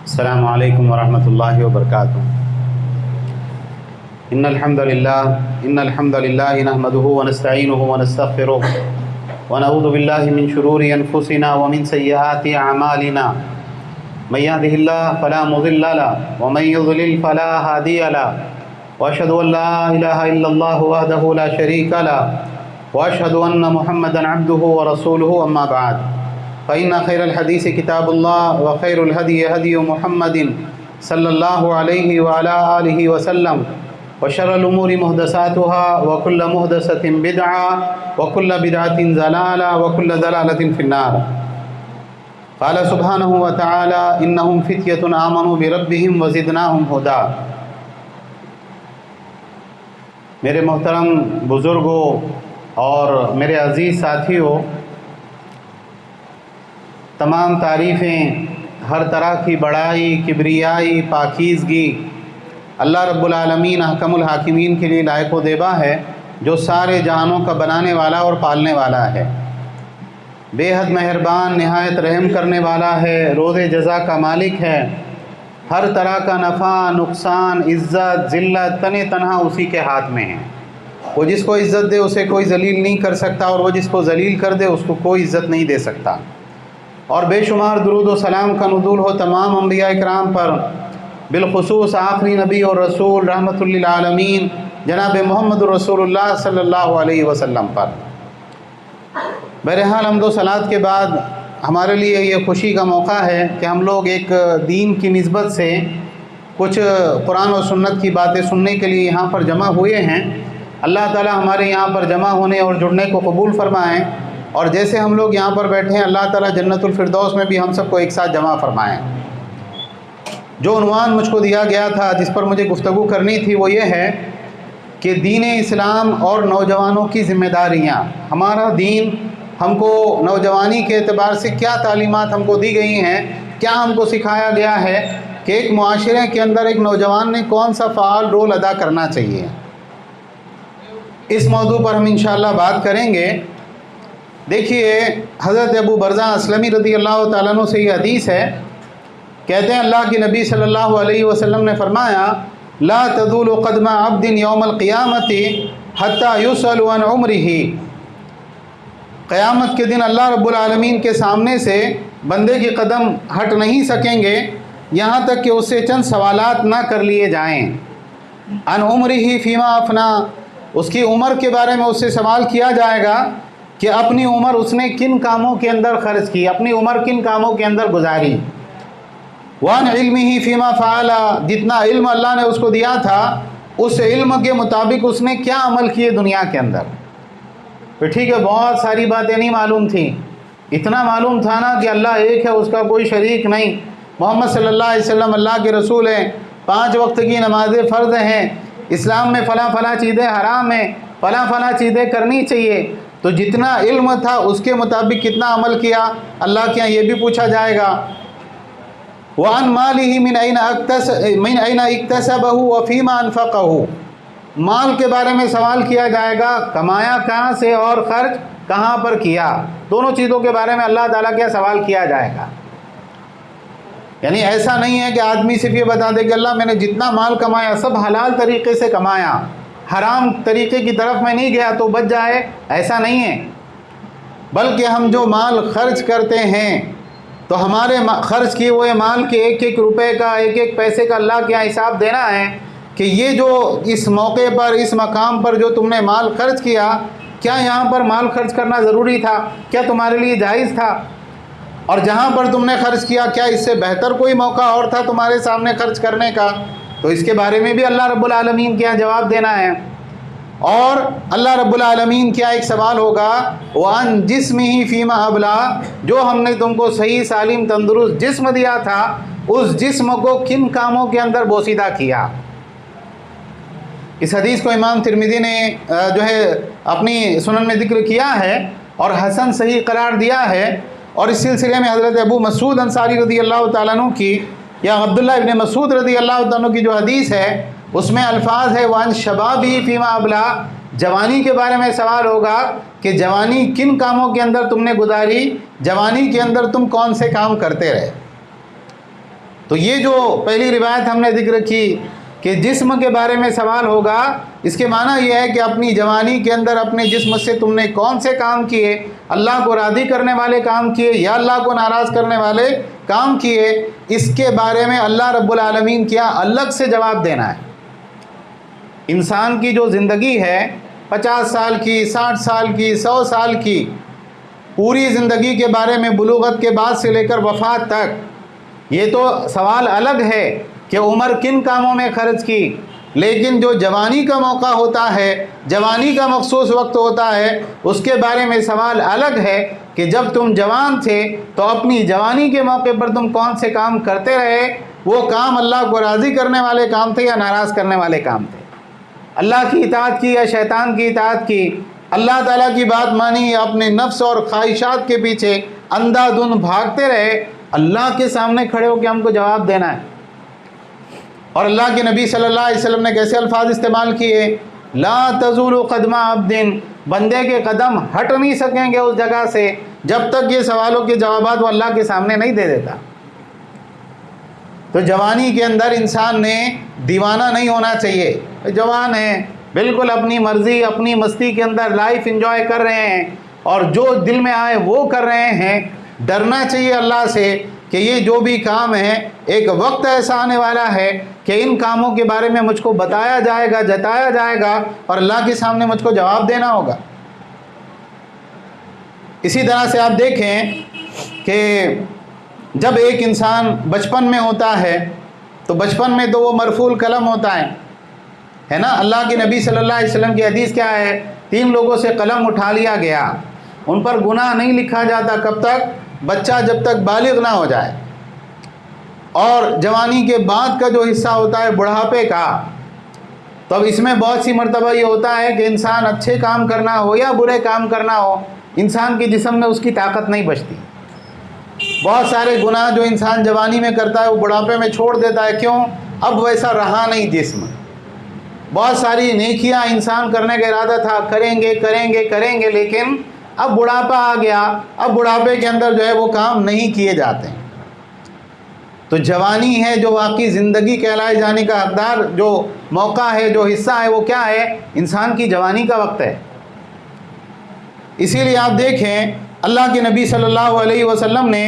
السلام علیکم ورحمۃ اللہ وبرکاتہ۔ ان الحمد للہ نحمده ونستعینه ونستغفره ونعوذ باللہ من شرور انفسنا ومن سیئات اعمالنا من يهده الله فلا مضل له ومن يضلل فلا هادي له واشهد ان لا اله الا الله وحده لا شريك له واشهد ان محمدا عبده ورسوله اما بعد فإن خير الحديث كتاب الله وخير الهدي هدي محمد صلى الله عليه وعلى آله وسلم وشر الأمور محدثاتها وكل محدثة بدعة وكل بدعة ضلالة وكل ضلالة في النار۔ قال سبحانه وتعالى إنهم فتية آمنوا بربهم وزدناهم هدى۔ میرے محترم بزرگوں اور میرے عزیز ساتھیوں، تمام تعریفیں، ہر طرح کی بڑائی، کبریائی، پاکیزگی اللہ رب العالمین احکم الحاکمین کے لیے لائق و دیبا ہے، جو سارے جہانوں کا بنانے والا اور پالنے والا ہے، بے حد مہربان، نہایت رحم کرنے والا ہے، روز جزا کا مالک ہے، ہر طرح کا نفع، نقصان، عزت، ذلت تنہا اسی کے ہاتھ میں ہے۔ وہ جس کو عزت دے اسے کوئی ذلیل نہیں کر سکتا، اور وہ جس کو ذلیل کر دے اس کو کوئی عزت نہیں دے سکتا۔ اور بے شمار درود و سلام کا نزول ہو تمام انبیاء اکرام پر، بالخصوص آخری نبی اور رسول رحمت للعالمین جناب محمد رسول اللہ صلی اللہ علیہ وسلم پر۔ بہرحال حمد و صلوات کے بعد ہمارے لیے یہ خوشی کا موقع ہے کہ ہم لوگ ایک دین کی نسبت سے کچھ قرآن و سنت کی باتیں سننے کے لیے یہاں پر جمع ہوئے ہیں۔ اللہ تعالی ہمارے یہاں پر جمع ہونے اور جڑنے کو قبول فرمائیں، اور جیسے ہم لوگ یہاں پر بیٹھے ہیں اللہ تعالیٰ جنت الفردوس میں بھی ہم سب کو ایک ساتھ جمع فرمائیں۔ جو عنوان مجھ کو دیا گیا تھا جس پر مجھے گفتگو کرنی تھی وہ یہ ہے کہ دین اسلام اور نوجوانوں کی ذمہ داریاں۔ ہمارا دین ہم کو نوجوانی کے اعتبار سے کیا تعلیمات ہم کو دی گئی ہیں، کیا ہم کو سکھایا گیا ہے کہ ایک معاشرے کے اندر ایک نوجوان نے کون سا فعال رول ادا کرنا چاہیے۔ اس موضوع پر ہم انشاءاللہ بات کریں گے۔ دیکھیے، حضرت ابو برزہ اسلمی رضی اللہ تعالیٰ عنہ سے یہ حدیث ہے، کہتے ہیں اللہ کے نبی صلی اللہ علیہ وسلم نے فرمایا لا تزول قدم عبد یوم القیامت حتی یسأل عن عمرہ۔ قیامت کے دن اللہ رب العالمین کے سامنے سے بندے کے قدم ہٹ نہیں سکیں گے یہاں تک کہ اس سے چند سوالات نہ کر لیے جائیں۔ عن عمرہ فیما افنا، اس کی عمر کے بارے میں اس سے سوال کیا جائے گا کہ اپنی عمر اس نے کن کاموں کے اندر خرچ کی، اپنی عمر کن کاموں کے اندر گزاری۔ وان علمہ فیما فعل، جتنا علم اللہ نے اس کو دیا تھا اس علم کے مطابق اس نے کیا عمل کیے دنیا کے اندر۔ تو ٹھیک ہے، بہت ساری باتیں نہیں معلوم تھیں، اتنا معلوم تھا نا کہ اللہ ایک ہے، اس کا کوئی شریک نہیں، محمد صلی اللہ علیہ وسلم اللہ کے رسول ہیں، 5 وقت کی نمازیں فرض ہیں، اسلام میں فلاں چیزیں حرام ہیں، فلاں چیزیں کرنی چاہیے۔ تو جتنا علم تھا اس کے مطابق کتنا عمل کیا اللہ کے یہاں یہ بھی پوچھا جائے گا۔ وَعَنْ مَالِهِ مِنْ أَيْنَ اكْتَسَبَهُ وَفِيمَا أَنْفَقَهُ، مال کے بارے میں سوال کیا جائے گا، کمایا کہاں سے اور خرچ کہاں پر کیا، دونوں چیزوں کے بارے میں اللہ تعالیٰ کیا سوال کیا جائے گا۔ یعنی ایسا نہیں ہے کہ آدمی صرف یہ بتا دے کہ اللہ میں نے جتنا مال کمایا سب حلال طریقے سے کمایا، حرام طریقے کی طرف میں نہیں گیا تو بچ جائے، ایسا نہیں ہے۔ بلکہ ہم جو مال خرچ کرتے ہیں تو ہمارے خرچ کیے ہوئے مال کے ایک ایک روپے کا، ایک ایک پیسے کا اللہ کے یہاں حساب دینا ہے کہ یہ جو اس موقع پر، اس مقام پر جو تم نے مال خرچ کیا، کیا یہاں پر مال خرچ کرنا ضروری تھا، کیا تمہارے لیے جائز تھا، اور جہاں پر تم نے خرچ کیا کیا اس سے بہتر کوئی موقع اور تھا تمہارے سامنے خرچ کرنے کا، تو اس کے بارے میں بھی اللہ رب العالمین کے یہاں جواب دینا ہے۔ اور اللہ رب العالمین کیا ایک سوال ہوگا وَعَنْ جِسْمِهِ فِيمَا أَبْلَى، جو ہم نے تم کو صحیح سالم تندرست جسم دیا تھا اس جسم کو کن کاموں کے اندر بوسیدہ کیا۔ اس حدیث کو امام ترمذی نے جو ہے اپنی سنن میں ذکر کیا ہے اور حسن صحیح قرار دیا ہے۔ اور اس سلسلے میں حضرت ابو مسعود انصاری رضی اللہ تعالیٰ عنہ کی، یا عبداللہ ابن مسعود رضی اللہ تعالیٰ عنہ کی جو حدیث ہے اس میں الفاظ ہے وَعَنْ شَبَابِهِ فِيمَا أَبْلَى، جوانی کے بارے میں سوال ہوگا کہ جوانی کن کاموں کے اندر تم نے گزاری، جوانی کے اندر تم کون سے کام کرتے رہے۔ تو یہ جو پہلی روایت ہم نے ذکر کی کہ جسم کے بارے میں سوال ہوگا، اس کے معنی یہ ہے کہ اپنی جوانی کے اندر اپنے جسم سے تم نے کون سے کام کیے، اللہ کو راضی کرنے والے کام کیے یا اللہ کو ناراض کرنے والے کام کیے، اس کے بارے میں اللہ رب العالمین کیا الگ سے جواب دینا ہے۔ انسان کی جو زندگی ہے 50 سال کی، 60 سال کی، 100 سال کی، پوری زندگی کے بارے میں بلوغت کے بعد سے لے کر وفات تک یہ تو سوال الگ ہے کہ عمر کن کاموں میں خرچ کی، لیکن جو جوانی کا موقع ہوتا ہے، جوانی کا مخصوص وقت ہوتا ہے، اس کے بارے میں سوال الگ ہے کہ جب تم جوان تھے تو اپنی جوانی کے موقع پر تم کون سے کام کرتے رہے، وہ کام اللہ کو راضی کرنے والے کام تھے یا ناراض کرنے والے کام تھے، اللہ کی اطاعت کی یا شیطان کی اطاعت کی، اللہ تعالیٰ کی بات مانی یا اپنے نفس اور خواہشات کے پیچھے اندھا دھند بھاگتے رہے۔ اللہ کے سامنے کھڑے ہو کے ہم کو جواب دینا ہے۔ اور اللہ کے نبی صلی اللہ علیہ وسلم نے کیسے الفاظ استعمال کیے، لا تزول قدم عبد، بندے کے قدم ہٹ نہیں سکیں گے اس جگہ سے جب تک یہ سوالوں کے جوابات وہ اللہ کے سامنے نہیں دے دیتا۔ تو جوانی کے اندر انسان نے دیوانہ نہیں ہونا چاہیے، جوان ہیں بالکل اپنی مرضی اپنی مستی کے اندر لائف انجوائے کر رہے ہیں اور جو دل میں آئے وہ کر رہے ہیں۔ ڈرنا چاہیے اللہ سے کہ یہ جو بھی کام ہے ایک وقت ایسا آنے والا ہے کہ ان کاموں کے بارے میں مجھ کو بتایا جائے گا، جتایا جائے گا اور اللہ کے سامنے مجھ کو جواب دینا ہوگا۔ اسی طرح سے آپ دیکھیں کہ جب ایک انسان بچپن میں ہوتا ہے تو بچپن میں تو وہ مرفوع القلم ہوتا ہے نا۔ اللہ کے نبی صلی اللہ علیہ وسلم کی حدیث کیا ہے، 3 لوگوں سے قلم اٹھا لیا گیا، ان پر گناہ نہیں لکھا جاتا کب تک، بچہ جب تک بالغ نہ ہو جائے۔ اور جوانی کے بعد کا جو حصہ ہوتا ہے بڑھاپے کا، تو اب اس میں بہت سی مرتبہ یہ ہوتا ہے کہ انسان اچھے کام کرنا ہو یا برے کام کرنا ہو، انسان کے جسم میں اس کی طاقت نہیں بچتی۔ بہت سارے گناہ جو انسان جوانی میں کرتا ہے وہ بڑھاپے میں چھوڑ دیتا ہے، کیوں؟ اب ویسا رہا نہیں جسم۔ بہت ساری نیکیاں انسان کرنے کا ارادہ تھا، کریں گے کریں گے کریں گے، لیکن اب بڑھاپا آ گیا، اب بڑھاپے کے اندر جو ہے وہ کام نہیں کیے جاتے ہیں۔ تو جوانی ہے جو واقعی زندگی کہلائے جانے کا حقدار جو موقع ہے، جو حصہ ہے، وہ کیا ہے؟ انسان کی جوانی کا وقت ہے۔ اسی لیے آپ دیکھیں اللہ کے نبی صلی اللہ علیہ وسلم نے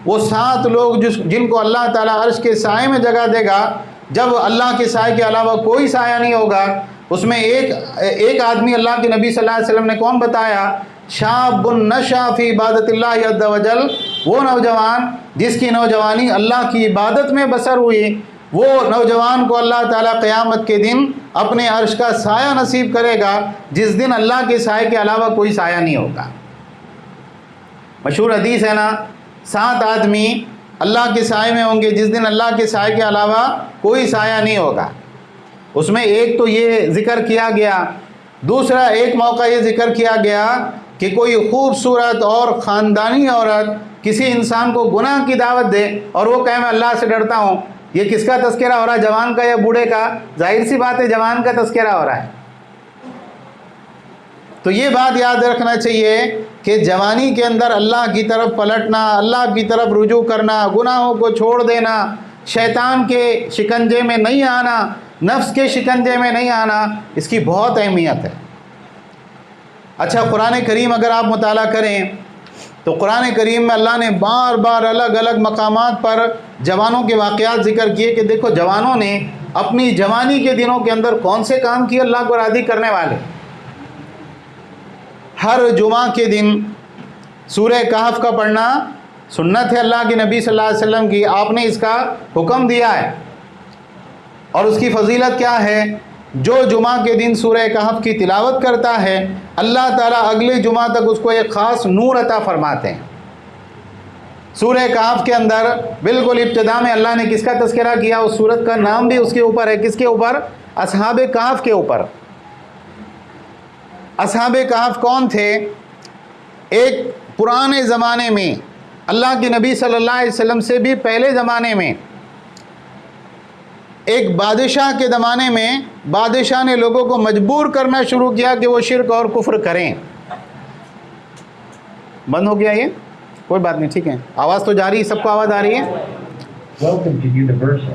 وہ 7 لوگ جن کو اللہ تعالیٰ عرش کے سائے میں جگہ دے گا، جب اللہ کے سائے کے علاوہ کوئی سایہ نہیں ہوگا، اس میں ایک آدمی اللہ کے نبی صلی اللہ علیہ وسلم نے کون بتایا؟ شاب نشأ فی عبادت اللہ عز وجل، وہ نوجوان جس کی نوجوانی اللہ کی عبادت میں بسر ہوئی، وہ نوجوان کو اللہ تعالیٰ قیامت کے دن اپنے عرش کا سایہ نصیب کرے گا، جس دن اللہ کے سائے کے علاوہ کوئی سایہ نہیں ہوگا۔ مشہور حدیث ہے نا، 7 آدمی اللہ کے سائے میں ہوں گے جس دن اللہ کے سائے کے علاوہ کوئی سایہ نہیں ہوگا۔ اس میں ایک تو یہ ذکر کیا گیا، دوسرا ایک موقع یہ ذکر کیا گیا کہ کوئی خوبصورت اور خاندانی عورت کسی انسان کو گناہ کی دعوت دے اور وہ کہے میں اللہ سے ڈرتا ہوں۔ یہ کس کا تذکرہ ہو رہا ہے، جوان کا یا بوڑھے کا؟ ظاہر سی بات ہے جوان کا تذکرہ ہو رہا ہے۔ تو یہ بات یاد رکھنا چاہیے کہ جوانی کے اندر اللہ کی طرف پلٹنا، اللہ کی طرف رجوع کرنا، گناہوں کو چھوڑ دینا، شیطان کے شکنجے میں نہیں آنا، نفس کے شکنجے میں نہیں آنا، اس کی بہت اہمیت ہے۔ اچھا، قرآن کریم اگر آپ مطالعہ کریں تو قرآن کریم میں اللہ نے بار بار الگ الگ مقامات پر جوانوں کے واقعات ذکر کیے کہ دیکھو جوانوں نے اپنی جوانی کے دنوں کے اندر کون سے کام کیے اللہ کو راضی کرنے والے۔ ہر جمعہ کے دن سورہ کہف کا پڑھنا سنت ہے اللہ کے نبی صلی اللہ علیہ وسلم کی، آپ نے اس کا حکم دیا ہے۔ اور اس کی فضیلت کیا ہے؟ جو جمعہ کے دن سورہ کہف کی تلاوت کرتا ہے اللہ تعالیٰ اگلے جمعہ تک اس کو ایک خاص نور عطا فرماتے ہیں۔ سورہ کہف کے اندر بالکل ابتدا میں اللہ نے کس کا تذکرہ کیا؟ اس سورت کا نام بھی اس کے اوپر ہے، کس کے اوپر؟ اصحاب کہف کے اوپر۔ اصحاب کہف کون تھے؟ ایک پرانے زمانے میں اللہ کے نبی صلی اللہ علیہ وسلم سے بھی پہلے زمانے میں ایک بادشاہ کے زمانے میں بادشاہ نے لوگوں کو مجبور کرنا شروع کیا کہ وہ شرک اور کفر کریں۔ بند ہو گیا یہ؟ کوئی بات نہیں، ٹھیک ہے، آواز تو جاری ہے، سب کو آواز آ رہی ہے؟ Welcome to Universal.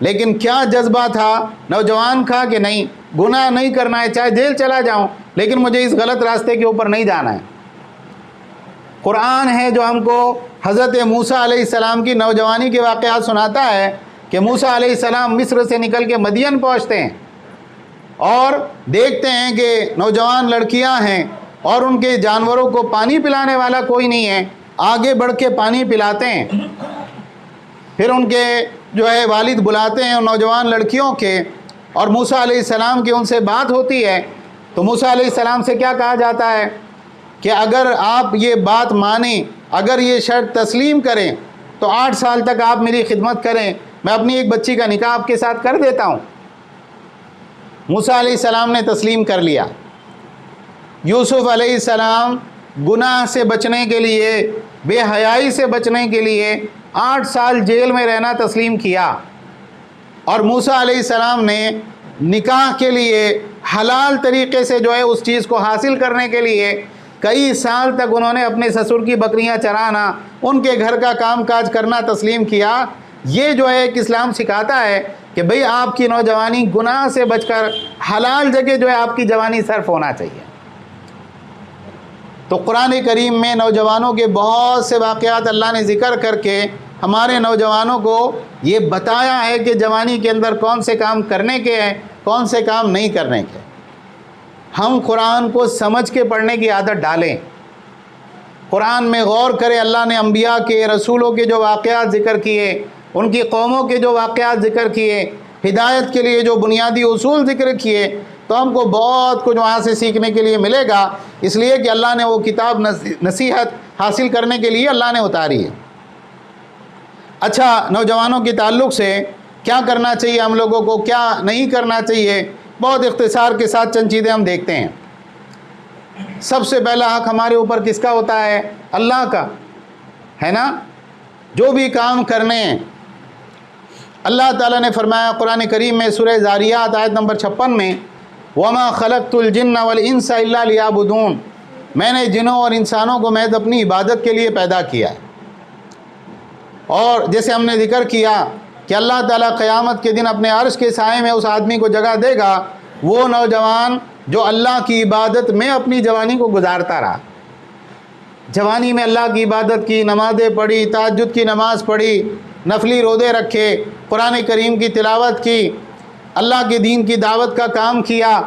لیکن کیا جذبہ تھا نوجوان کا کہ نہیں گناہ نہیں کرنا ہے، چاہے جیل چلا جاؤں لیکن مجھے اس غلط راستے کے اوپر نہیں جانا ہے۔ قرآن ہے جو ہم کو حضرت موسیٰ علیہ السلام کی نوجوانی کے واقعات سناتا ہے کہ موسیٰ علیہ السلام مصر سے نکل کے مدین پہنچتے ہیں اور دیکھتے ہیں کہ نوجوان لڑکیاں ہیں اور ان کے جانوروں کو پانی پلانے والا کوئی نہیں ہے، آگے بڑھ کے پانی پلاتے ہیں۔ پھر ان کے جو ہے والد بلاتے ہیں نوجوان لڑکیوں کے، اور موسیٰ علیہ السلام کی ان سے بات ہوتی ہے تو موسیٰ علیہ السلام سے کیا کہا جاتا ہے کہ اگر آپ یہ بات مانیں، اگر یہ شرط تسلیم کریں تو 8 سال تک آپ میری خدمت کریں، میں اپنی ایک بچی کا نکاح آپ کے ساتھ کر دیتا ہوں۔ موسیٰ علیہ السلام نے تسلیم کر لیا۔ یوسف علیہ السلام گناہ سے بچنے کے لیے، بے حیائی سے بچنے کے لیے 8 سال جیل میں رہنا تسلیم کیا، اور موسیٰ علیہ السلام نے نکاح کے لیے حلال طریقے سے جو ہے اس چیز کو حاصل کرنے کے لیے کئی سال تک انہوں نے اپنے سسر کی بکریاں چرانا، ان کے گھر کا کام کاج کرنا تسلیم کیا۔ یہ جو ہے ایک اسلام سکھاتا ہے کہ بھئی آپ کی نوجوانی گناہ سے بچ کر حلال جگہ جو ہے آپ کی جوانی صرف ہونا چاہیے۔ تو قرآن کریم میں نوجوانوں کے بہت سے واقعات اللہ نے ذکر کر کے ہمارے نوجوانوں کو یہ بتایا ہے کہ جوانی کے اندر کون سے کام کرنے کے ہیں، کون سے کام نہیں کرنے کے۔ ہم قرآن کو سمجھ کے پڑھنے کی عادت ڈالیں، قرآن میں غور کریں۔ اللہ نے انبیاء کے، رسولوں کے جو واقعات ذکر کیے، ان کی قوموں کے جو واقعات ذکر کیے، ہدایت کے لیے جو بنیادی اصول ذکر کیے، تو ہم کو بہت کچھ وہاں سے سیکھنے کے لیے ملے گا، اس لیے کہ اللہ نے وہ کتاب نصیحت حاصل کرنے کے لیے اللہ نے اتاری ہے۔ اچھا، نوجوانوں کے تعلق سے کیا کرنا چاہیے ہم لوگوں کو، کیا نہیں کرنا چاہیے، بہت اختصار کے ساتھ چند چیزیں ہم دیکھتے ہیں۔ سب سے پہلا حق ہمارے اوپر کس کا ہوتا ہے؟ اللہ کا، ہے نا؟ جو بھی کام کرنے ہیں اللہ تعالیٰ نے فرمایا قرآن کریم میں سورہ ذاریات آیت نمبر 56 میں، وَمَا خَلَقْتُ الْجِنَّ وَالْإِنسَ إِلَّا لِيَعْبُدُونَ، میں نے جنوں اور انسانوں کو محض اپنی عبادت کے لیے پیدا کیا ہے۔ اور جیسے ہم نے ذکر کیا کہ اللہ تعالیٰ قیامت کے دن اپنے عرش کے سائے میں اس آدمی کو جگہ دے گا، وہ نوجوان جو اللہ کی عبادت میں اپنی جوانی کو گزارتا رہا، جوانی میں اللہ کی عبادت کی، نمازیں پڑھی، تہجد کی نماز پڑھی، نفلی روزے رکھے، قرآن کریم کی تلاوت کی، اللہ کے دین کی دعوت کا کام کیا،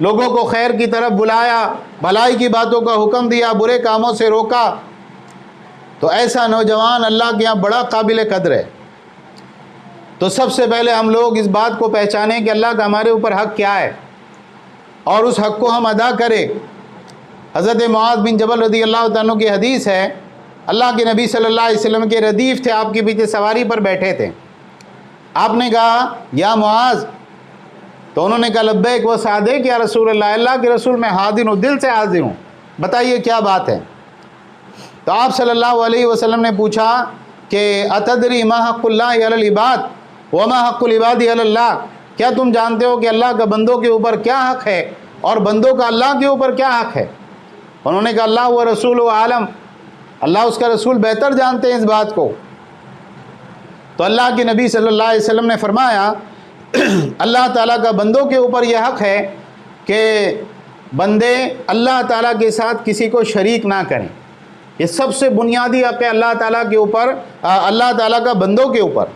لوگوں کو خیر کی طرف بلایا، بھلائی کی باتوں کا حکم دیا، برے کاموں سے روکا، تو ایسا نوجوان اللہ کے یہاں بڑا قابل قدر ہے۔ تو سب سے پہلے ہم لوگ اس بات کو پہچانیں کہ اللہ کا ہمارے اوپر حق کیا ہے اور اس حق کو ہم ادا کریں۔ حضرت معاذ بن جبل رضی اللہ تعالیٰ کی حدیث ہے، اللہ کے نبی صلی اللہ علیہ وسلم کے ردیف تھے، آپ کے پیچھے سواری پر بیٹھے تھے۔ آپ نے کہا یا معاذ، تو انہوں نے کہا لبیک و سعدیک یا رسول اللہ، اللہ کے رسول میں حاضر ہوں، دل سے حاضر ہوں، بتائیے کیا بات ہے۔ تو آپ صلی اللہ علیہ وسلم نے پوچھا کہ اتدری ما حق اللہ علی العباد وما حق العباد علی اللہ، کیا تم جانتے ہو کہ اللہ کا بندوں کے اوپر کیا حق ہے اور بندوں کا اللہ کے اوپر کیا حق ہے؟ انہوں نے کہا اللہ و رسول و عالم، اللہ اس کا رسول بہتر جانتے ہیں اس بات کو۔ تو اللہ کے نبی صلی اللہ علیہ وسلم نے فرمایا اللہ تعالیٰ کا بندوں کے اوپر یہ حق ہے کہ بندے اللہ تعالیٰ کے ساتھ کسی کو شریک نہ کریں، یہ سب سے بنیادی حق ہے اللہ تعالیٰ کے اوپر، اللہ تعالیٰ کا بندوں کے اوپر۔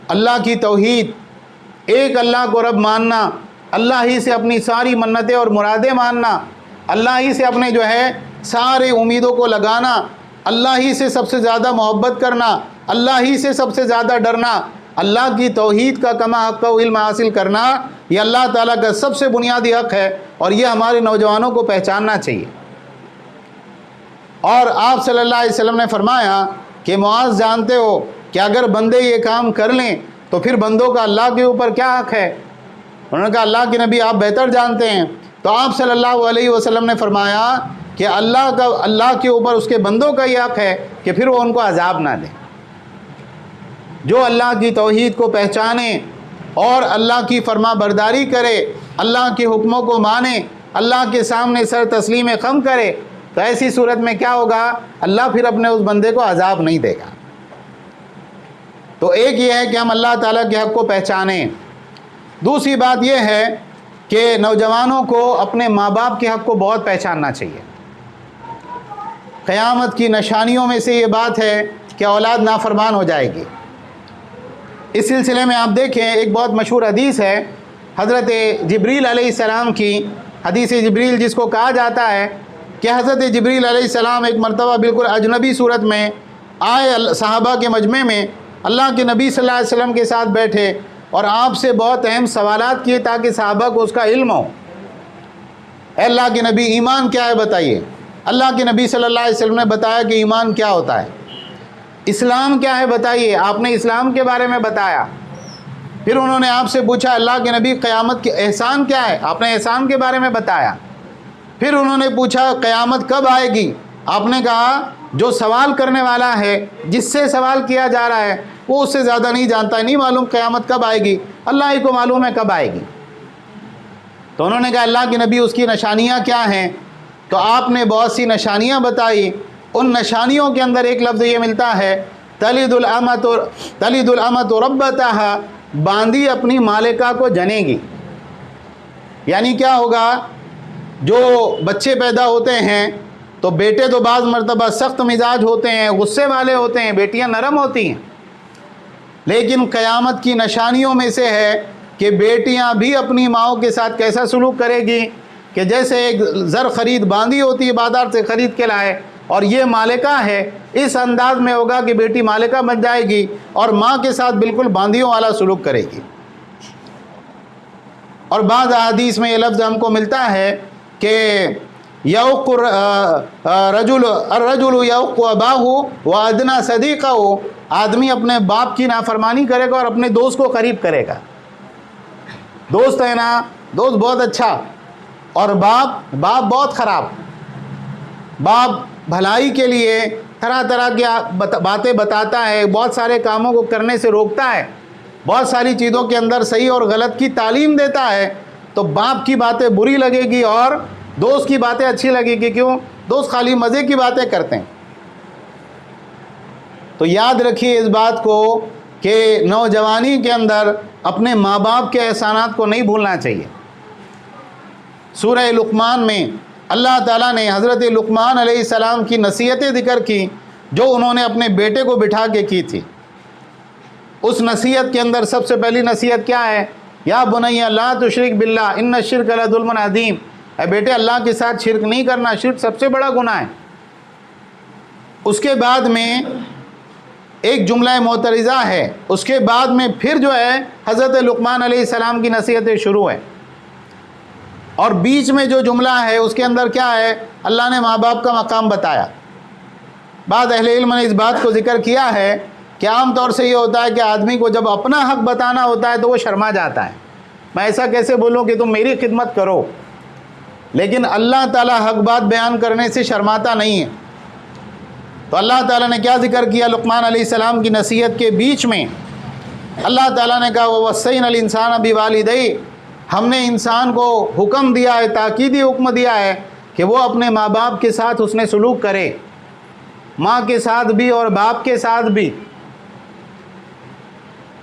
اللہ کی توحید، ایک اللہ کو رب ماننا، اللہ ہی سے اپنی ساری منتیں اور مرادیں ماننا، اللہ ہی سے اپنے جو ہے سارے امیدوں کو لگانا، اللہ ہی سے سب سے زیادہ محبت کرنا، اللہ ہی سے سب سے زیادہ ڈرنا، اللہ کی توحید کا کما حق و علم حاصل کرنا، یہ اللہ تعالیٰ کا سب سے بنیادی حق ہے، اور یہ ہمارے نوجوانوں کو پہچاننا چاہیے۔ اور آپ صلی اللہ علیہ وسلم نے فرمایا کہ معاذ جانتے ہو کہ اگر بندے یہ کام کر لیں تو پھر بندوں کا اللہ کے اوپر کیا حق ہے؟ انہوں نے کہا اللہ کے نبی آپ بہتر جانتے ہیں۔ تو آپ صلی اللہ علیہ وسلم نے فرمایا کہ اللہ کے اوپر اس کے بندوں کا یہ حق ہے کہ پھر وہ ان کو عذاب نہ دیں۔ جو اللہ کی توحید کو پہچانے اور اللہ کی فرما برداری کرے، اللہ کے حکموں کو مانے، اللہ کے سامنے سر تسلیم خم کرے، تو ایسی صورت میں کیا ہوگا؟ اللہ پھر اپنے اس بندے کو عذاب نہیں دے گا۔ تو ایک یہ ہے کہ ہم اللہ تعالیٰ کے حق کو پہچانیں. دوسری بات یہ ہے کہ نوجوانوں کو اپنے ماں باپ کے حق کو بہت پہچاننا چاہیے. قیامت کی نشانیوں میں سے یہ بات ہے کہ اولاد نافرمان ہو جائے گی. اس سلسلے میں آپ دیکھیں ایک بہت مشہور حدیث ہے حضرت جبریل علیہ السلام کی، حدیث جبریل جس کو کہا جاتا ہے کہ حضرت جبریل علیہ السلام ایک مرتبہ بالکل اجنبی صورت میں آئے صحابہ کے مجمع میں، اللہ کے نبی صلی اللہ علیہ وسلم کے ساتھ بیٹھے اور آپ سے بہت اہم سوالات کیے تاکہ صحابہ کو اس کا علم ہو. اے اللہ کے نبی ایمان کیا ہے بتائیے. اللہ کے نبی صلی اللہ علیہ وسلم نے بتایا کہ ایمان کیا ہوتا ہے. اسلام کیا ہے بتائیے. آپ نے اسلام کے بارے میں بتایا. پھر انہوں نے آپ سے پوچھا اللہ کے نبی قیامت کے احسان کیا ہے. آپ نے احسان کے بارے میں بتایا. پھر انہوں نے پوچھا قیامت کب آئے گی. آپ نے کہا جو سوال کرنے والا ہے، جس سے سوال کیا جا رہا ہے، وہ اس سے زیادہ نہیں جانتا ہے، نہیں معلوم قیامت کب آئے گی، اللہ ہی کو معلوم ہے کب آئے گی. تو انہوں نے کہا اللہ کے نبی اس کی نشانیاں کیا ہیں. تو آپ نے بہت سی نشانیاں بتائی. ان نشانیوں کے اندر ایک لفظ یہ ملتا ہے تلد الامۃ ربتہا، باندی اپنی مالکہ کو جنے گی. یعنی کیا ہوگا، جو بچے پیدا ہوتے ہیں تو بیٹے تو بعض مرتبہ سخت مزاج ہوتے ہیں، غصے والے ہوتے ہیں، بیٹیاں نرم ہوتی ہیں. لیکن قیامت کی نشانیوں میں سے ہے کہ بیٹیاں بھی اپنی ماؤں کے ساتھ کیسا سلوک کرے گی کہ جیسے ایک زر خرید باندھی ہوتی ہے بازار سے خرید کے لائے اور یہ مالکہ ہے، اس انداز میں ہوگا کہ بیٹی مالکہ بن جائے گی اور ماں کے ساتھ بالکل باندھیوں والا سلوک کرے گی. اور بعض احادیث میں یہ لفظ ہم کو ملتا ہے کہ یوق الرجل یوق اباہ وادنا صدیقہ، آدمی اپنے باپ کی نافرمانی کرے گا اور اپنے دوست کو قریب کرے گا. دوست ہے نا، دوست بہت اچھا، اور باپ بہت خراب. باپ بھلائی کے لیے طرح طرح کی باتیں بتاتا ہے، بہت سارے کاموں کو کرنے سے روکتا ہے، بہت ساری چیزوں کے اندر صحیح اور غلط کی تعلیم دیتا ہے. تو باپ کی باتیں بری لگے گی اور دوست کی باتیں اچھی لگے گی. کیوں؟ دوست خالی مزے کی باتیں کرتے ہیں. تو یاد رکھیے اس بات کو کہ نوجوانی کے اندر اپنے ماں باپ کے احسانات کو نہیں بھولنا چاہیے. سورہ لقمان میں اللہ تعالیٰ نے حضرت لقمان علیہ السلام کی نصیحتیں ذکر کی جو انہوں نے اپنے بیٹے کو بٹھا کے کی تھی. اس نصیحت کے اندر سب سے پہلی نصیحت کیا ہے؟ یا بنی لا تشرک باللہ ان الشرک لظلم عظیم. اے بیٹے اللہ کے ساتھ شرک نہیں کرنا، شرک سب سے بڑا گناہ ہے. اس کے بعد میں ایک جملہ معترضہ ہے، اس کے بعد میں پھر جو ہے حضرت لقمان علیہ السلام کی نصیحتیں شروع ہیں. اور بیچ میں جو جملہ ہے اس کے اندر کیا ہے؟ اللہ نے ماں باپ کا مقام بتایا. بعض اہل علم نے اس بات کو ذکر کیا ہے کہ عام طور سے یہ ہوتا ہے کہ آدمی کو جب اپنا حق بتانا ہوتا ہے تو وہ شرما جاتا ہے. میں ایسا کیسے بولوں کہ تم میری خدمت کرو، لیکن اللہ تعالیٰ حق بات بیان کرنے سے شرماتا نہیں ہے. تو اللہ تعالیٰ نے کیا ذکر کیا لقمان علیہ السلام کی نصیحت کے بیچ میں؟ اللہ تعالیٰ نے کہا وَوَصَّيْنَا الْإِنسَانَ بِوَالِدَيْهِ، ہم نے انسان کو حکم دیا ہے، تاکیدی حکم دیا ہے کہ وہ اپنے ماں باپ کے ساتھ حسن سلوک کرے، ماں کے ساتھ بھی اور باپ کے ساتھ بھی.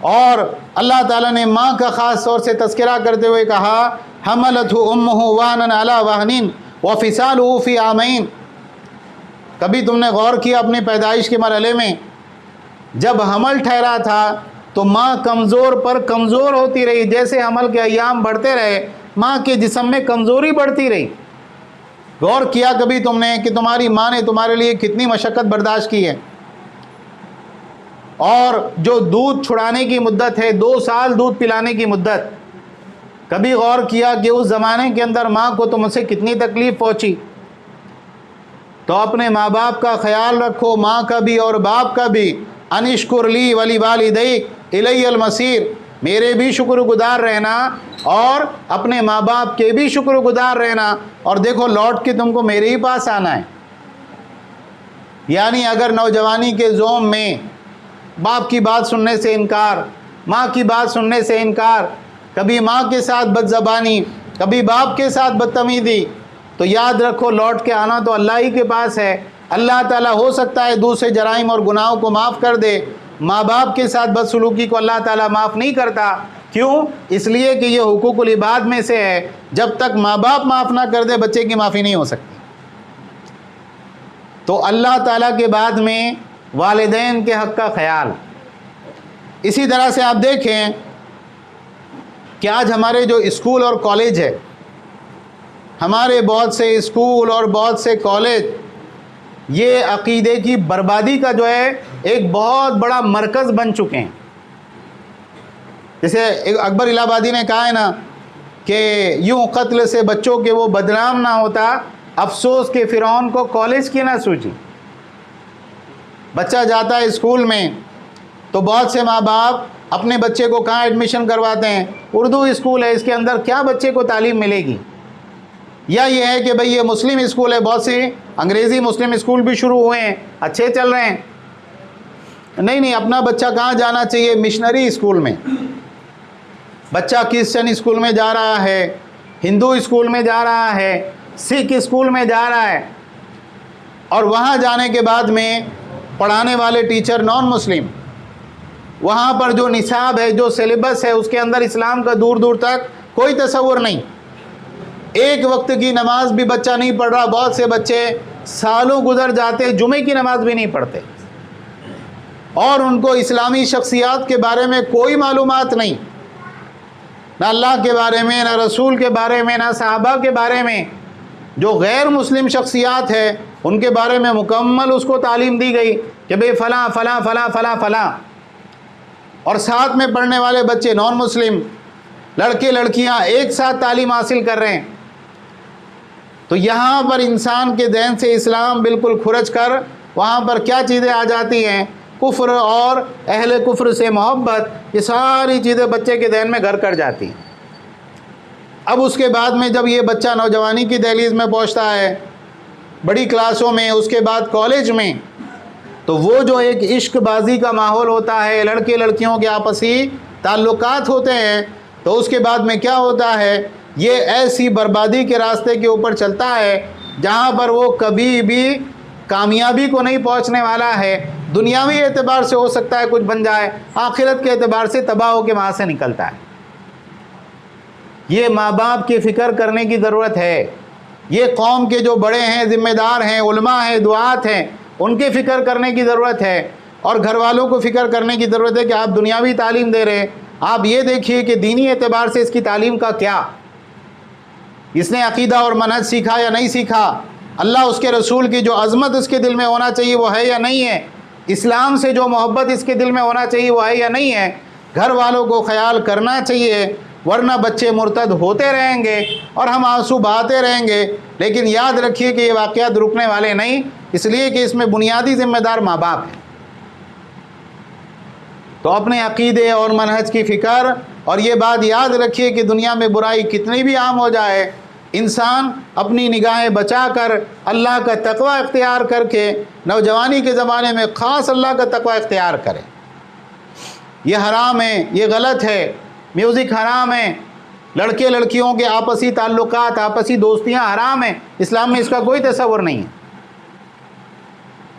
اور اللہ تعالیٰ نے ماں کا خاص طور سے تذکرہ کرتے ہوئے کہا حملتہ امہ وہنا علی وہن وفصالہ فی عامین. کبھی تم نے غور کیا اپنی پیدائش کے مرحلے میں جب حمل ٹھہرا تھا تو ماں کمزور پر کمزور ہوتی رہی، جیسے حمل کے ایام بڑھتے رہے ماں کے جسم میں کمزوری بڑھتی رہی. غور کیا کبھی تم نے کہ تمہاری ماں نے تمہارے لیے کتنی مشقت برداشت کی ہے؟ اور جو دودھ چھڑانے کی مدت ہے 2 سال دودھ پلانے کی مدت، کبھی غور کیا کہ اس زمانے کے اندر ماں کو تم سے کتنی تکلیف پہنچی؟ تو اپنے ماں باپ کا خیال رکھو، ماں کا بھی اور باپ کا بھی. انشکر لی ولی والدیک الی المصیر، میرے بھی شکر گزار رہنا اور اپنے ماں باپ کے بھی شکر گزار رہنا، اور دیکھو لوٹ کے تم کو میرے ہی پاس آنا ہے. یعنی اگر نوجوانی کے زوم میں باپ کی بات سننے سے انکار، ماں کی بات سننے سے انکار، کبھی ماں کے ساتھ بد زبانی، کبھی باپ کے ساتھ بدتمیزی، تو یاد رکھو لوٹ کے آنا تو اللہ ہی کے پاس ہے. اللہ تعالیٰ ہو سکتا ہے دوسرے جرائم اور گناہوں کو معاف کر دے، ماں باپ کے ساتھ بدسلوکی کو اللہ تعالیٰ معاف نہیں کرتا. کیوں؟ اس لیے کہ یہ حقوق العباد میں سے ہے. جب تک ماں باپ معاف نہ کر دے بچے کی معافی نہیں ہو سکتی. تو اللہ تعالیٰ کے بعد میں والدین کے حق کا خیال. اسی طرح سے آپ دیکھیں کہ آج ہمارے جو اسکول اور کالج ہے، ہمارے بہت سے اسکول اور بہت سے کالج یہ عقیدے کی بربادی کا جو ہے ایک بہت بڑا مرکز بن چکے ہیں. جیسے اکبر الہ آبادی نے کہا ہے نا کہ یوں قتل سے بچوں کے وہ بدنام نہ ہوتا، افسوس کہ فرعون کو کالج کی نہ سوچی. بچہ جاتا ہے اسکول میں تو بہت سے ماں باپ اپنے بچے کو کہاں ایڈمیشن کرواتے ہیں؟ اردو اسکول ہے، اس کے اندر کیا بچے کو تعلیم ملے گی؟ یا یہ ہے کہ بھئی یہ مسلم اسکول ہے، بہت سی انگریزی مسلم اسکول بھی شروع ہوئے ہیں، اچھے چل رہے ہیں. نہیں، اپنا بچہ کہاں جانا چاہیے؟ مشنری اسکول میں. بچہ کرسچن اسکول میں جا رہا ہے، ہندو اسکول میں جا رہا ہے، سکھ اسکول میں جا رہا ہے، اور وہاں جانے کے بعد میں پڑھانے والے ٹیچر نان مسلم. وہاں پر جو نصاب ہے، جو سلیبس ہے، اس کے اندر اسلام کا دور دور تک کوئی تصور نہیں. ایک وقت کی نماز بھی بچہ نہیں پڑھ رہا. بہت سے بچے سالوں گزر جاتے جمعے کی نماز بھی نہیں پڑھتے، اور ان کو اسلامی شخصیات کے بارے میں کوئی معلومات نہیں، نہ اللہ کے بارے میں، نہ رسول کے بارے میں، نہ صحابہ کے بارے میں. جو غیر مسلم شخصیات ہے ان کے بارے میں مکمل اس کو تعلیم دی گئی کہ بھئی فلاں فلاں فلاں فلاں فلاں. اور ساتھ میں پڑھنے والے بچے نان مسلم، لڑکے لڑکیاں ایک ساتھ تعلیم حاصل کر رہے ہیں. تو یہاں پر انسان کے ذہن سے اسلام بالکل کھرچ کر وہاں پر کیا چیزیں آ جاتی ہیں؟ کفر اور اہل کفر سے محبت. یہ ساری چیزیں بچے کے ذہن میں گھر کر جاتی ہیں. اب اس کے بعد میں جب یہ بچہ نوجوانی کی دہلیز میں پہنچتا ہے، بڑی کلاسوں میں، اس کے بعد کالج میں، تو وہ جو ایک عشق بازی کا ماحول ہوتا ہے، لڑکے لڑکیوں کے آپسی تعلقات ہوتے ہیں، تو اس کے بعد میں کیا ہوتا ہے؟ یہ ایسی بربادی کے راستے کے اوپر چلتا ہے جہاں پر وہ کبھی بھی کامیابی کو نہیں پہنچنے والا ہے. دنیاوی اعتبار سے ہو سکتا ہے کچھ بن جائے، آخرت کے اعتبار سے تباہ ہو کے وہاں سے نکلتا ہے. یہ ماں باپ کی فکر کرنے کی ضرورت ہے. یہ قوم کے جو بڑے ہیں، ذمہ دار ہیں، علماء ہیں، دعات ہیں، ان کی فکر کرنے کی ضرورت ہے. اور گھر والوں کو فکر کرنے کی ضرورت ہے کہ آپ دنیاوی تعلیم دے رہے ہیں، آپ یہ دیکھیے کہ دینی اعتبار سے اس کی تعلیم کا کیا، اس نے عقیدہ اور منہج سیکھا یا نہیں سیکھا، اللہ اس کے رسول کی جو عظمت اس کے دل میں ہونا چاہیے وہ ہے یا نہیں ہے، اسلام سے جو محبت اس کے دل میں ہونا چاہیے وہ ہے یا نہیں ہے. گھر والوں کو خیال کرنا چاہیے، ورنہ بچے مرتد ہوتے رہیں گے اور ہم آنسو بہاتے رہیں گے. لیکن یاد رکھیے کہ یہ واقعات رکنے والے نہیں، اس لیے کہ اس میں بنیادی ذمہ دار ماں باپ ہیں. تو اپنے عقیدے اور منہج کی فکر، اور یہ بات یاد رکھیے کہ دنیا میں برائی کتنی بھی عام ہو جائے، انسان اپنی نگاہیں بچا کر اللہ کا تقوی اختیار کر کے نوجوانی کے زمانے میں خاص اللہ کا تقوی اختیار کرے. یہ حرام ہے، یہ غلط ہے. میوزک حرام ہے، لڑکے لڑکیوں کے آپسی تعلقات، آپسی دوستیاں حرام ہیں. اسلام میں اس کا کوئی تصور نہیں ہے.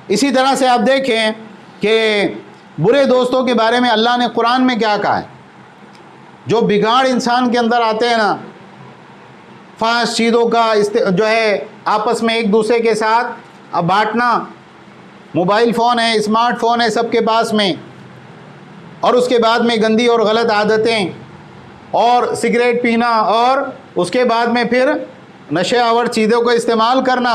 اسی طرح سے آپ دیکھیں کہ برے دوستوں کے بارے میں اللہ نے قرآن میں کیا کہا ہے. جو بگاڑ انسان کے اندر آتے ہیں نا، فحش چیزوں کا جو ہے آپس میں ایک دوسرے کے ساتھ بانٹنا، موبائل فون ہے، اسمارٹ فون ہے سب کے پاس میں، اور اس کے بعد میں گندی اور غلط عادتیں، اور سگریٹ پینا، اور اس کے بعد میں پھر نشے آور چیزوں کا استعمال کرنا.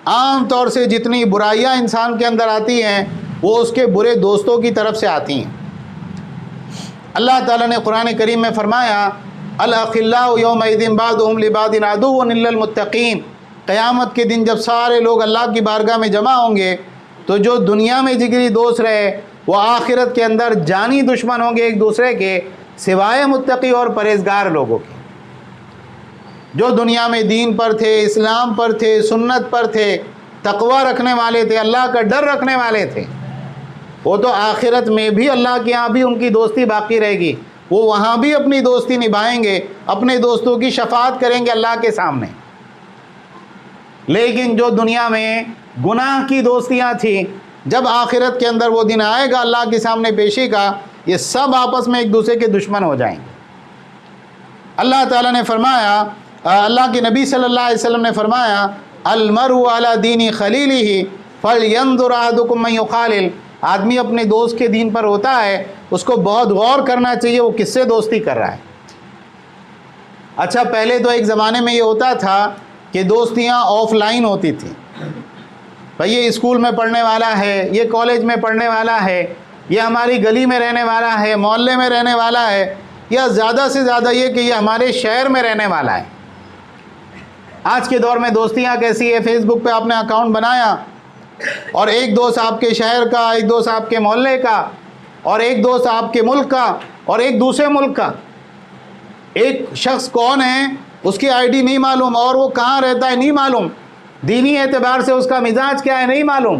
عام طور سے جتنی برائیاں انسان کے اندر آتی ہیں وہ اس کے برے دوستوں کی طرف سے آتی ہیں. اللہ تعالیٰ نے قرآن کریم میں فرمایا الاخلاء یومئذ بعضهم لبعض عدو الا المتقین. قیامت کے دن جب سارے لوگ اللہ کی بارگاہ میں جمع ہوں گے تو جو دنیا میں جگری دوست رہے وہ آخرت کے اندر جانی دشمن ہوں گے ایک دوسرے کے، سوائے متقی اور پرہیزگار لوگوں کے. جو دنیا میں دین پر تھے، اسلام پر تھے، سنت پر تھے، تقوی رکھنے والے تھے، اللہ کا ڈر رکھنے والے تھے، وہ تو آخرت میں بھی اللہ کے یہاں بھی ان کی دوستی باقی رہے گی. وہ وہاں بھی اپنی دوستی نبھائیں گے، اپنے دوستوں کی شفاعت کریں گے اللہ کے سامنے. لیکن جو دنیا میں گناہ کی دوستیاں تھیں، جب آخرت کے اندر وہ دن آئے گا اللہ کے سامنے پیشی کا، یہ سب آپس میں ایک دوسرے کے دشمن ہو جائیں گے۔ اللہ تعالیٰ نے فرمایا، اللہ کے نبی صلی اللہ علیہ وسلم نے فرمایا، المرء علی دین خلیلہ فلینظر احدکم من یخالل، آدمی اپنے دوست کے دین پر ہوتا ہے، اس کو بہت غور کرنا چاہیے وہ کس سے دوستی کر رہا ہے۔ اچھا، پہلے تو ایک زمانے میں یہ ہوتا تھا کہ دوستیاں آف لائن ہوتی تھیں، بھئی یہ اسکول میں پڑھنے والا ہے، یہ کالج میں پڑھنے والا ہے، یہ ہماری گلی میں رہنے والا ہے، محلے میں رہنے والا ہے، یا زیادہ سے زیادہ یہ کہ یہ ہمارے شہر میں رہنے والا ہے۔ آج کے دور میں دوستیاں کیسی ہے، فیس بک پہ آپ نے اکاؤنٹ بنایا اور ایک دوست آپ کے شہر کا، ایک دوست آپ کے محلے کا، اور ایک دوست آپ کے ملک کا، اور ایک دوسرے ملک کا۔ ایک شخص کون ہے اس کی آئی ڈی نہیں معلوم، اور وہ کہاں رہتا ہے نہیں معلوم، دینی اعتبار سے اس کا مزاج کیا ہے نہیں معلوم۔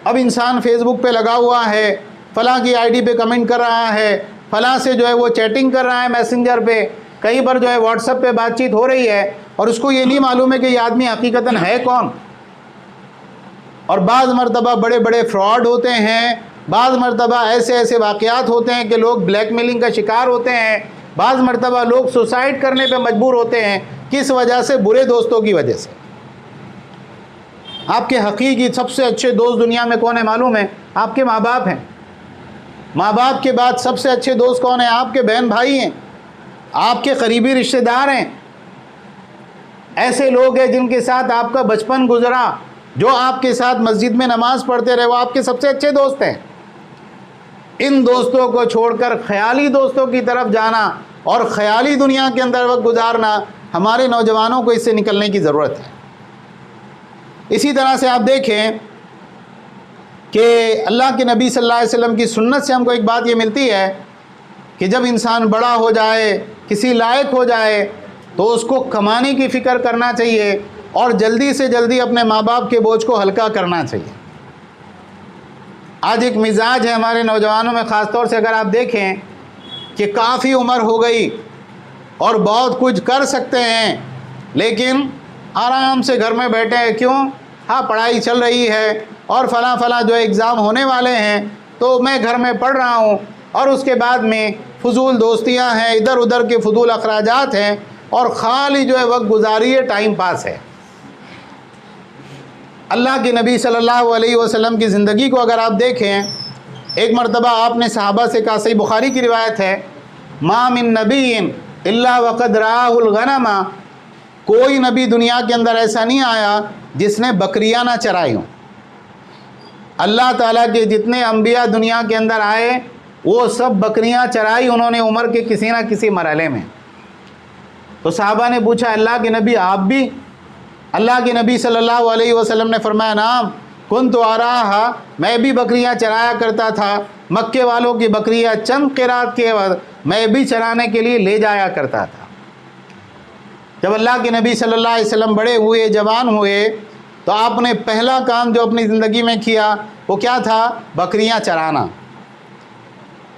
اب انسان فیس بک پہ لگا ہوا ہے، فلاں کی آئی ڈی پہ کمنٹ کر رہا ہے، فلاں سے جو ہے وہ چیٹنگ کر رہا ہے میسنجر پہ، کہیں پر جو ہے واٹس ایپ پہ بات چیت ہو رہی ہے، اور اس کو یہ نہیں معلوم ہے کہ یہ آدمی حقیقتاً ہے کون۔ اور بعض مرتبہ بڑے بڑے فراڈ ہوتے ہیں، بعض مرتبہ ایسے ایسے واقعات ہوتے ہیں کہ لوگ بلیک میلنگ کا شکار ہوتے ہیں، بعض مرتبہ لوگ سوسائڈ کرنے پہ مجبور ہوتے ہیں۔ کس وجہ سے؟ برے دوستوں کی وجہ سے۔ آپ کے حقیقی سب سے اچھے دوست دنیا میں کون ہے معلوم ہے؟ آپ کے ماں باپ ہیں۔ ماں باپ کے بعد سب سے اچھے دوست کون ہیں؟ آپ کے بہن بھائی ہیں، آپ کے قریبی رشتہ دار ہیں، ایسے لوگ ہیں جن کے ساتھ آپ کا بچپن گزرا، جو آپ کے ساتھ مسجد میں نماز پڑھتے رہے، وہ آپ کے سب سے اچھے دوست ہیں۔ ان دوستوں کو چھوڑ کر خیالی دوستوں کی طرف جانا اور خیالی دنیا کے اندر وقت گزارنا، ہمارے نوجوانوں کو اس سے نکلنے کی ضرورت ہے۔ اسی طرح سے آپ دیکھیں کہ اللہ کے نبی صلی اللہ علیہ وسلم کی سنت سے ہم کو ایک بات یہ ملتی ہے کہ جب انسان بڑا ہو جائے، کسی لائق ہو جائے، تو اس کو کمانے کی فکر کرنا چاہیے اور جلدی سے جلدی اپنے ماں باپ کے بوجھ کو ہلکا کرنا چاہیے۔ آج ایک مزاج ہے ہمارے نوجوانوں میں، خاص طور سے اگر آپ دیکھیں کہ کافی عمر ہو گئی اور بہت کچھ کر سکتے ہیں، لیکن آرام سے گھر میں بیٹھے ہیں۔ کیوں؟ ہاں پڑھائی چل رہی ہے اور فلاں فلاں جو ایگزام ہونے والے ہیں تو میں گھر میں پڑھ رہا ہوں، اور اس کے بعد میں فضول دوستیاں ہیں، ادھر ادھر کے فضول اخراجات ہیں، اور خالی جو ہے وقت گزاری ہے، ٹائم پاس ہے۔ اللہ کے نبی صلی اللہ علیہ وسلم کی زندگی کو اگر آپ دیکھیں، ایک مرتبہ آپ نے صحابہ سے کہا، صحیح بخاری کی روایت ہے، ما من نبی الا وقد راہ الغنم، کوئی نبی دنیا کے اندر ایسا نہیں آیا جس نے بکریاں نہ چرائی ہوں۔ اللہ تعالیٰ کے جتنے انبیاء دنیا کے اندر آئے وہ سب بکریاں چرائی انہوں نے عمر کے کسی نہ کسی مرحلے میں۔ تو صحابہ نے پوچھا، اللہ کے نبی آپ بھی؟ اللہ کے نبی صلی اللہ علیہ وسلم نے فرمایا، نعم کنت اراھا، میں بھی بکریاں چرایا کرتا تھا، مکے والوں کی بکریاں چند قرات کے بعد میں بھی چرانے کے لیے لے جایا کرتا تھا۔ جب اللہ کے نبی صلی اللہ علیہ وسلم بڑے ہوئے، جوان ہوئے، تو آپ نے پہلا کام جو اپنی زندگی میں کیا وہ کیا تھا؟ بکریاں چرانا۔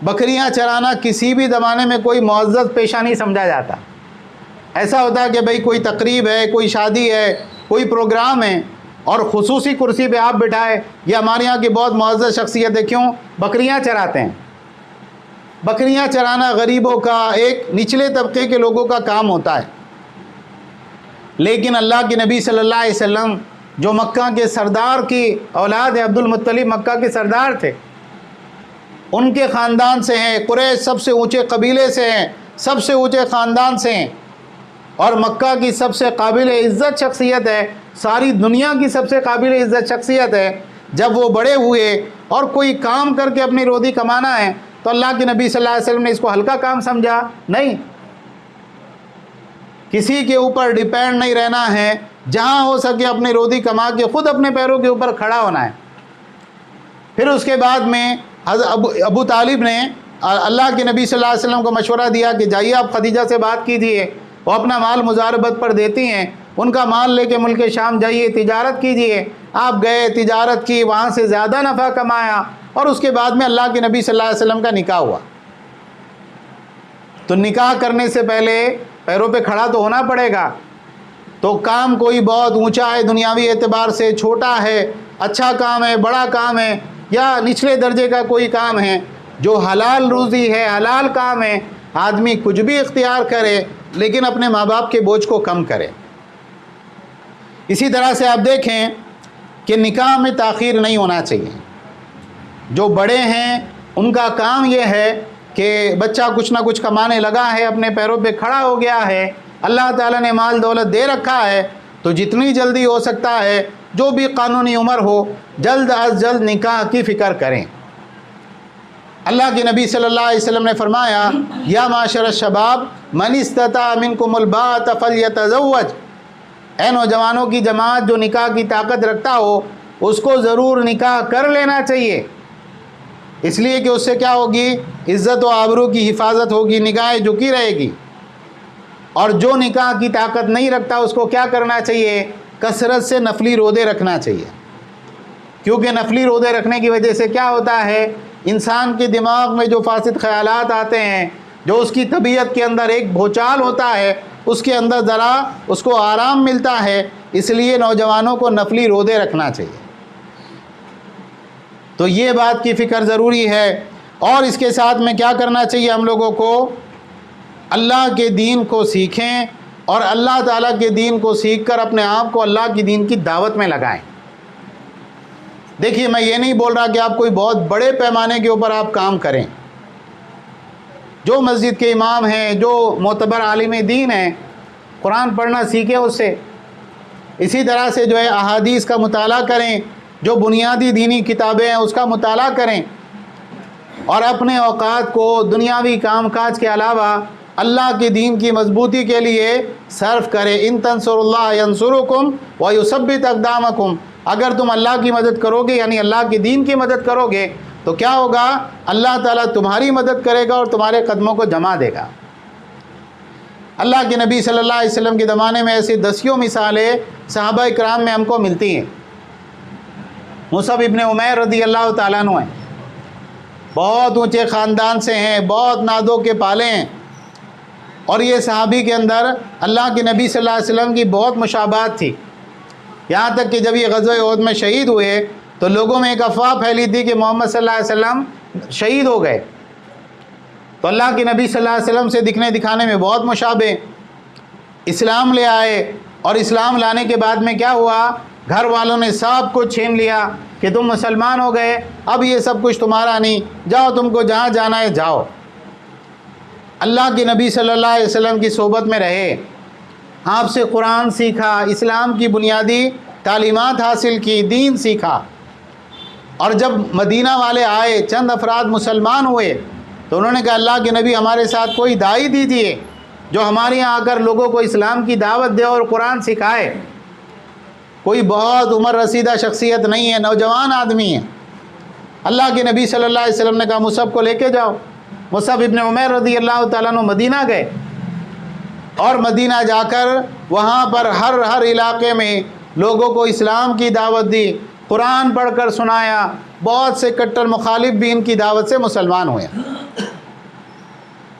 بکریاں چرانا کسی بھی زمانے میں کوئی معزز پیشہ نہیں سمجھا جاتا۔ ایسا ہوتا ہے کہ بھئی کوئی تقریب ہے، کوئی شادی ہے، کوئی پروگرام ہے، اور خصوصی کرسی پہ آپ بٹھائے، یہ ہمارے یہاں کی بہت معزز شخصیت ہے، کیوں؟ بکریاں چراتے ہیں۔ بکریاں چرانا غریبوں کا، ایک نچلے طبقے کے لوگوں کا کام ہوتا ہے، لیکن اللہ کے نبی صلی اللہ علیہ وسلم جو مکہ کے سردار کی اولاد ہے، عبد المطلب مکہ کے سردار تھے، ان کے خاندان سے ہیں، قریش سب سے اونچے قبیلے سے ہیں، سب سے اونچے خاندان سے ہیں، اور مکہ کی سب سے قابل عزت شخصیت ہے، ساری دنیا کی سب سے قابل عزت شخصیت ہے۔ جب وہ بڑے ہوئے اور کوئی کام کر کے اپنی روزی کمانا ہے، تو اللہ کے نبی صلی اللہ علیہ وسلم نے اس کو ہلکا کام سمجھا؟ نہیں، کسی کے اوپر ڈیپینڈ نہیں رہنا ہے، جہاں ہو سکے اپنی روزی کما کے خود اپنے پیروں کے اوپر کھڑا ہونا ہے۔ پھر اس کے بعد میں ابو طالب نے اللہ کے نبی صلی اللہ علیہ وسلم کو مشورہ دیا کہ جائیے آپ خدیجہ سے بات کیجئے، وہ اپنا مال مزاربت پر دیتی ہیں، ان کا مال لے کے ملک شام جائیے، تجارت کیجئے۔ آپ گئے، تجارت کی، وہاں سے زیادہ نفع کمایا، اور اس کے بعد میں اللہ کے نبی صلی اللہ علیہ وسلم کا نکاح ہوا۔ تو نکاح کرنے سے پہلے پیروں پہ کھڑا تو ہونا پڑے گا۔ تو کام کوئی بہت اونچا ہے دنیاوی اعتبار سے، چھوٹا ہے، اچھا کام ہے، بڑا کام ہے، یا نچلے درجے کا کوئی کام ہے، جو حلال روزی ہے، حلال کام ہے، آدمی کچھ بھی اختیار کرے لیکن اپنے ماں باپ کے بوجھ کو کم کرے۔ اسی طرح سے آپ دیکھیں کہ نکاح میں تاخیر نہیں ہونا چاہیے۔ جو بڑے ہیں ان کا کام یہ ہے کہ بچہ کچھ نہ کچھ کمانے لگا ہے، اپنے پیروں پہ کھڑا ہو گیا ہے، اللہ تعالیٰ نے مال دولت دے رکھا ہے، تو جتنی جلدی ہو سکتا ہے جو بھی قانونی عمر ہو جلد از جلد نکاح کی فکر کریں۔ اللہ کے نبی صلی اللہ علیہ وسلم نے فرمایا یا معاشر الشباب من استطاع منکم الباءۃ فلیتزوج، اے نوجوانوں کی جماعت جو نکاح کی طاقت رکھتا ہو اس کو ضرور نکاح کر لینا چاہیے، اس لیے کہ اس سے کیا ہوگی، عزت و آبرو کی حفاظت ہوگی، نگاہیں جھکی رہے گی۔ اور جو نکاح کی طاقت نہیں رکھتا اس کو کیا کرنا چاہیے، کثرت سے نفلی روزے رکھنا چاہیے، کیونکہ نفلی روزے رکھنے کی وجہ سے کیا ہوتا ہے، انسان کے دماغ میں جو فاسد خیالات آتے ہیں، جو اس کی طبیعت کے اندر ایک بھوچال ہوتا ہے، اس کے اندر ذرا اس کو آرام ملتا ہے، اس لیے نوجوانوں کو نفلی روزے رکھنا چاہیے۔ تو یہ بات کی فکر ضروری ہے۔ اور اس کے ساتھ میں کیا کرنا چاہیے ہم لوگوں کو، اللہ کے دین کو سیکھیں اور اللہ تعالیٰ کے دین کو سیکھ کر اپنے آپ کو اللہ کی دین کی دعوت میں لگائیں۔ دیکھیے میں یہ نہیں بول رہا کہ آپ کوئی بہت بڑے پیمانے کے اوپر آپ کام کریں، جو مسجد کے امام ہیں، جو معتبر عالم دین ہیں، قرآن پڑھنا سیکھیں اس سے، اسی طرح سے جو ہے احادیث کا مطالعہ کریں، جو بنیادی دینی کتابیں ہیں اس کا مطالعہ کریں، اور اپنے اوقات کو دنیاوی کام کاج کے علاوہ اللہ کے دین کی مضبوطی کے لیے صرف کریں۔ ان تنصروا اللہ ینصرکم ویثبت اقدامکم، اگر تم اللہ کی مدد کرو گے یعنی اللہ کے دین کی مدد کرو گے تو کیا ہوگا، اللہ تعالیٰ تمہاری مدد کرے گا اور تمہارے قدموں کو جما دے گا۔ اللہ کے نبی صلی اللہ علیہ وسلم کے زمانے میں ایسی دسیوں مثالیں صحابہ اکرام میں ہم کو ملتی ہیں۔ مصعب ابن عمیر رضی اللہ تعالیٰ عنہ ہیں، بہت اونچے خاندان سے ہیں، بہت نادوں کے پالے ہیں، اور یہ صحابی کے اندر اللہ کے نبی صلی اللہ علیہ وسلم کی بہت مشابہت تھی، یہاں تک کہ جب یہ غزوہ احد میں شہید ہوئے تو لوگوں میں ایک افواہ پھیلی تھی کہ محمد صلی اللہ علیہ وسلم شہید ہو گئے، تو اللہ کے نبی صلی اللہ علیہ وسلم سے دکھنے دکھانے میں بہت مشابہ، اسلام لے آئے، اور اسلام لانے کے بعد میں کیا ہوا، گھر والوں نے سب کچھ چھین لیا کہ تم مسلمان ہو گئے، اب یہ سب کچھ تمہارا نہیں، جاؤ تم کو جہاں جانا ہے جاؤ۔ اللہ کے نبی صلی اللہ علیہ وسلم کی صحبت میں رہے، آپ سے قرآن سیکھا، اسلام کی بنیادی تعلیمات حاصل کی، دین سیکھا، اور جب مدینہ والے آئے، چند افراد مسلمان ہوئے تو انہوں نے کہا اللہ کے نبی ہمارے ساتھ کوئی داعی دیجیے جو ہمارے یہاں آ کر لوگوں کو اسلام کی دعوت دے اور قرآن سکھائے۔ کوئی بہت عمر رسیدہ شخصیت نہیں ہے، نوجوان آدمی ہے۔ اللہ کے نبی صلی اللہ علیہ وسلم نے کہا مصعب کو لے کے جاؤ۔ مصعب ابن عمیر رضی اللہ تعالیٰ عنہ مدینہ گئے، اور مدینہ جا کر وہاں پر ہر علاقے میں لوگوں کو اسلام کی دعوت دی، قرآن پڑھ کر سنایا، بہت سے کٹر مخالف بھی ان کی دعوت سے مسلمان ہوئے۔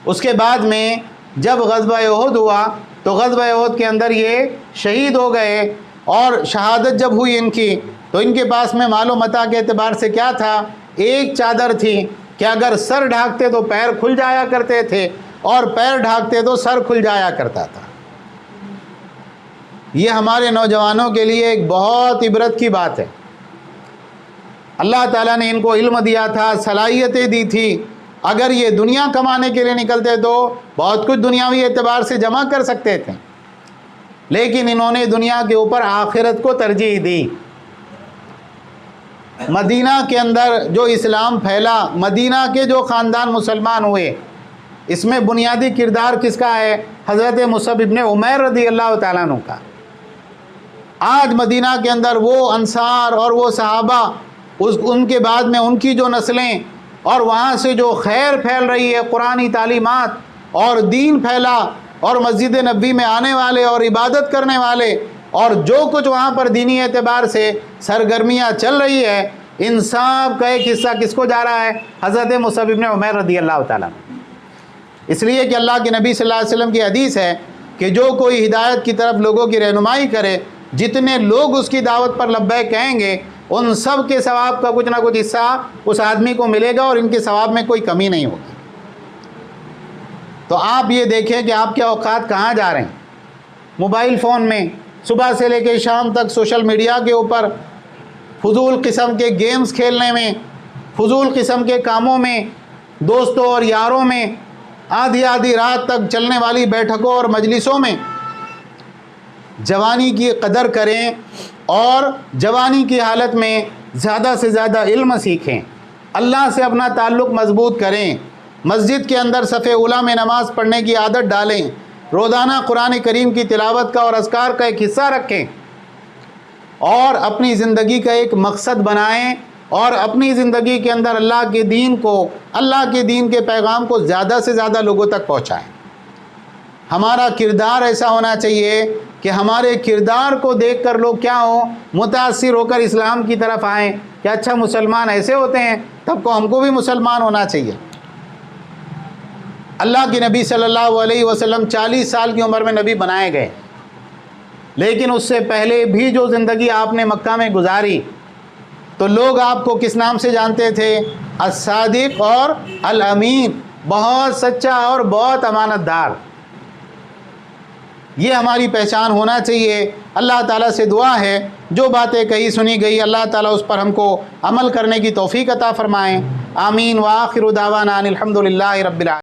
اس کے بعد میں جب غزوہ احد ہوا تو غزوہ احد کے اندر یہ شہید ہو گئے، اور شہادت جب ہوئی ان کی تو ان کے پاس میں مال و متاع کے اعتبار سے کیا تھا، ایک چادر تھی کہ اگر سر ڈھانکتے تو پیر کھل جایا کرتے تھے، اور پیر ڈھانکتے تو سر کھل جایا کرتا تھا۔ یہ ہمارے نوجوانوں کے لیے ایک بہت عبرت کی بات ہے۔ اللہ تعالیٰ نے ان کو علم دیا تھا، صلاحیتیں دی تھی، اگر یہ دنیا کمانے کے لیے نکلتے تو بہت کچھ دنیاوی اعتبار سے جمع کر سکتے تھے، لیکن انہوں نے دنیا کے اوپر آخرت کو ترجیح دی۔ مدینہ کے اندر جو اسلام پھیلا، مدینہ کے جو خاندان مسلمان ہوئے، اس میں بنیادی کردار کس کا ہے، حضرت مصعب ابن عمیر رضی اللہ تعالیٰ عنہ کا۔ آج مدینہ کے اندر وہ انصار اور وہ صحابہ، ان کے بعد میں ان کی جو نسلیں، اور وہاں سے جو خیر پھیل رہی ہے، قرآنی تعلیمات اور دین پھیلا، اور مسجد نبوی میں آنے والے اور عبادت کرنے والے، اور جو کچھ وہاں پر دینی اعتبار سے سرگرمیاں چل رہی ہے، ان سب کا ایک حصہ کس کو جا رہا ہے، حضرت مصعب ابن عمیر رضی اللہ تعالیٰ عنہ۔ اس لیے کہ اللہ کے نبی صلی اللہ علیہ وسلم کی حدیث ہے کہ جو کوئی ہدایت کی طرف لوگوں کی رہنمائی کرے، جتنے لوگ اس کی دعوت پر لبیک کہیں گے ان سب کے ثواب کا کچھ نہ کچھ حصہ اس آدمی کو ملے گا اور ان کے ثواب میں کوئی کمی نہیں ہوگی۔ تو آپ یہ دیکھیں کہ آپ کے اوقات کہاں جا رہے ہیں۔ موبائل فون میں صبح سے لے کے شام تک سوشل میڈیا کے اوپر فضول قسم کے گیمز کھیلنے میں، فضول قسم کے کاموں میں، دوستوں اور یاروں میں، آدھی آدھی رات تک چلنے والی بیٹھکوں اور مجلسوں میں۔ جوانی کی قدر کریں اور جوانی کی حالت میں زیادہ سے زیادہ علم سیکھیں، اللہ سے اپنا تعلق مضبوط کریں، مسجد کے اندر صف اولیٰ میں نماز پڑھنے کی عادت ڈالیں، روزانہ قرآن کریم کی تلاوت کا اور اذکار کا ایک حصہ رکھیں، اور اپنی زندگی کا ایک مقصد بنائیں اور اپنی زندگی کے اندر اللہ کے دین کو، اللہ کے دین کے پیغام کو زیادہ سے زیادہ لوگوں تک پہنچائیں۔ ہمارا کردار ایسا ہونا چاہیے کہ ہمارے کردار کو دیکھ کر لوگ کیا ہوں، متاثر ہو کر اسلام کی طرف آئیں کہ اچھا مسلمان ایسے ہوتے ہیں، تب کو ہم کو بھی مسلمان ہونا چاہیے۔ اللہ کے نبی صلی اللہ علیہ وسلم 40 سال کی عمر میں نبی بنائے گئے، لیکن اس سے پہلے بھی جو زندگی آپ نے مکہ میں گزاری تو لوگ آپ کو کس نام سے جانتے تھے؟ الصادق اور الامین، بہت سچا اور بہت امانت دار۔ یہ ہماری پہچان ہونا چاہیے۔ اللہ تعالیٰ سے دعا ہے جو باتیں کہی سنی گئی اللہ تعالیٰ اس پر ہم کو عمل کرنے کی توفیق عطا فرمائیں۔ آمین۔ وآخر دعوانا ان الحمد للہ رب العالمین۔